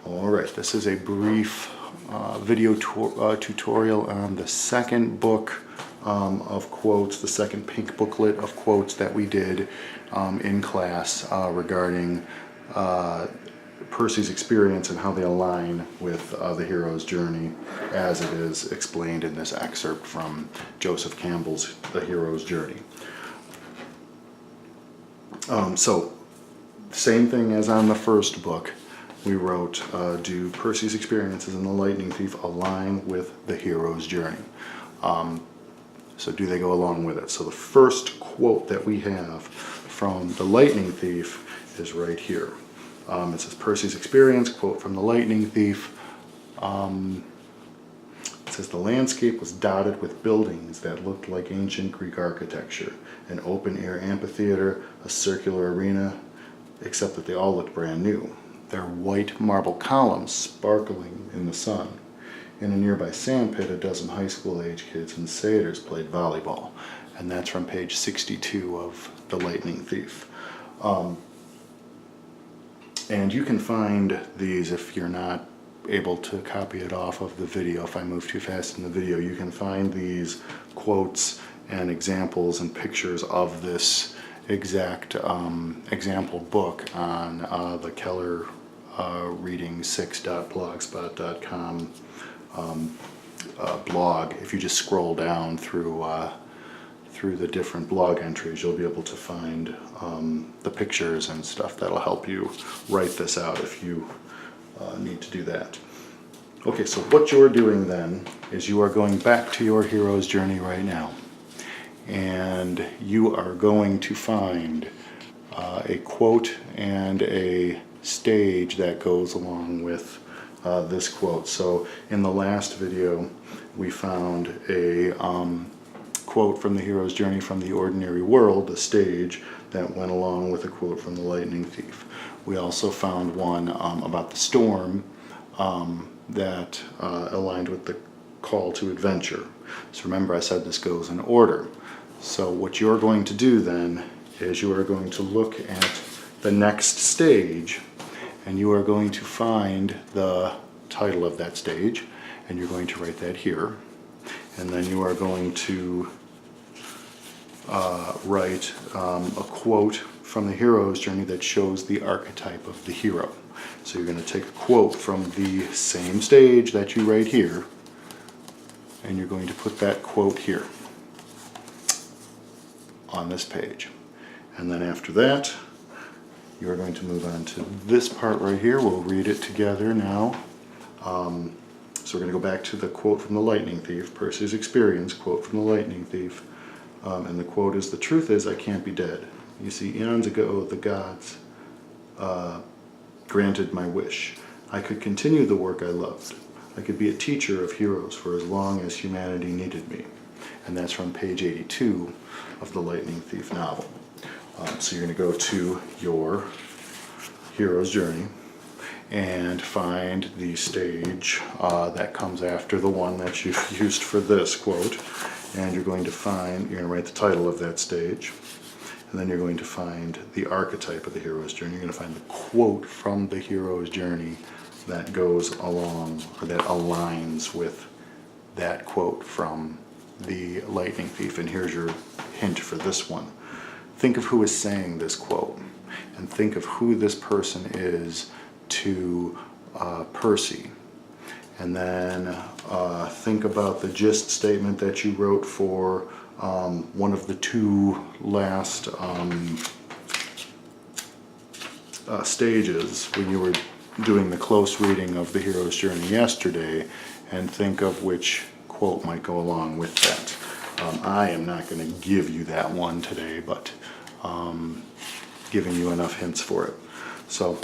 Alright, this is a brief video tutorial on the second book of quotes, the second pink booklet of quotes that we did in class regarding Percy's experience and how they align with the hero's journey as it is explained in this excerpt from Joseph Campbell's The Hero's Journey. So, same thing as on the first book. We wrote, do Percy's experiences in The Lightning Thief align with the hero's journey? So do they go along with it? So the first quote that we have from The Lightning Thief is right here. It says, Percy's experience, quote from The Lightning Thief. It says, the landscape was dotted with buildings that looked like ancient Greek architecture. An open-air amphitheater, a circular arena, except that they all looked brand new. Their white marble columns sparkling in the sun. In a nearby sandpit, a dozen high school age kids and satyrs played volleyball. And that's from page 62 of The Lightning Thief. And you can find these if you're not able to copy it off of the video. If I move too fast in the video, you can find these quotes and examples and pictures of this exact example book on the Keller reading6.blogspot.com blog. If you just scroll down through the different blog entries, you'll be able to find the pictures and stuff that'll help you write this out if you need to do that. Okay, so what you're doing then is you are going back to your hero's journey right now, and you are going to find a quote and a stage that goes along with this quote. So in the last video we found a quote from the hero's journey from The Ordinary World, the stage that went along with a quote from The Lightning Thief. We also found one about the storm that aligned with the call to adventure. So remember, I said this goes in order. So what you're going to do then is you are going to look at the next stage, and you are going to find the title of that stage, and you're going to write that here. And then you are going to write a quote from the hero's journey that shows the archetype of the hero. So you're going to take a quote from the same stage that you write here, and you're going to put that quote here on this page. And then after that, you're going to move on to this part right here. We'll read it together now. So we're going to go back to the quote from The Lightning Thief, Percy's experience, quote from The Lightning Thief. And the quote is, the truth is I can't be dead. You see, eons ago the gods granted my wish. I could continue the work I loved. I could be a teacher of heroes for as long as humanity needed me. And that's from page 82 of the Lightning Thief novel. So you're going to go to your hero's journey and find the stage that comes after the one that you used for this quote. And you're going to write the title of that stage. And then you're going to find the archetype of the hero's journey. You're going to find the quote from the hero's journey that goes along, or that aligns with that quote from The Lightning Thief. And here's your hint for this one. Think of who is saying this quote, and think of who this person is to Percy. And then think about the gist statement that you wrote for one of the two last stages when you were doing the close reading of the hero's journey yesterday, and think of which quote might go along with that. I am not going to give you that one today, but giving you enough hints for it. So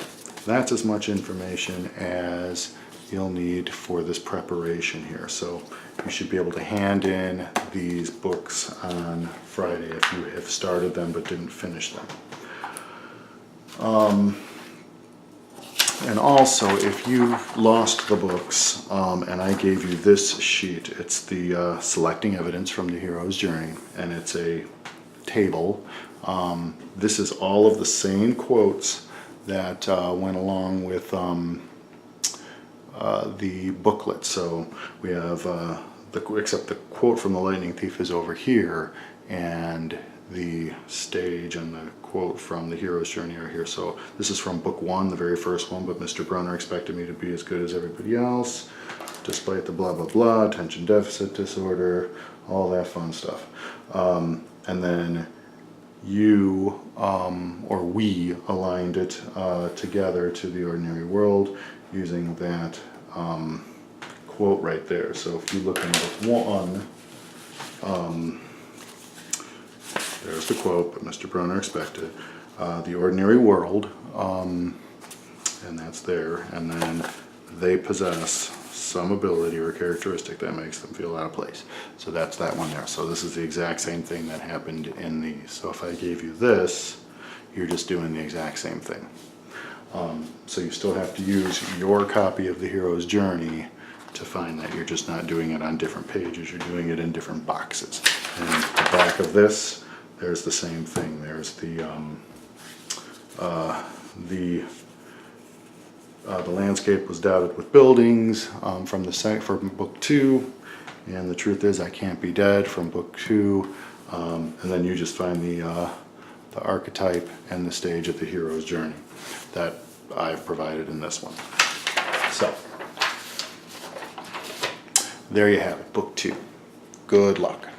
that's as much information as you'll need for this preparation here. So you should be able to hand in these books on Friday if you have started them but didn't finish them. And also, if you lost the books and I gave you this sheet, it's the selecting evidence from the hero's journey, and it's a table. This is all of the same quotes that went along with the booklet. So we have except the quote from the Lightning Thief is over here, and the stage and the quote from the hero's journey are here. So this is from book 1, the very first one. But Mr. Brunner expected me to be as good as everybody else, despite the blah blah blah, attention deficit disorder, all that fun stuff. And then you or we aligned it together to the ordinary world using that quote right there. So if you look in book 1, there's the quote, but Mr. Brunner expected the ordinary world, and that's there, and then they possess some ability or characteristic that makes them feel out of place. So that's that one there. So this is the exact same thing that happened in these. So if I gave you this, you're just doing the exact same thing. So you still have to use your copy of the hero's journey to find that. You're just not doing it on different pages, you're doing it in different boxes. And the back of this, there's the same thing. There's the landscape was dotted with buildings from the site from book 2, and the truth is I can't be dead from book 2, and then you just find the archetype and the stage of the hero's journey that I've provided in this one. So there you have it, book 2. Good luck.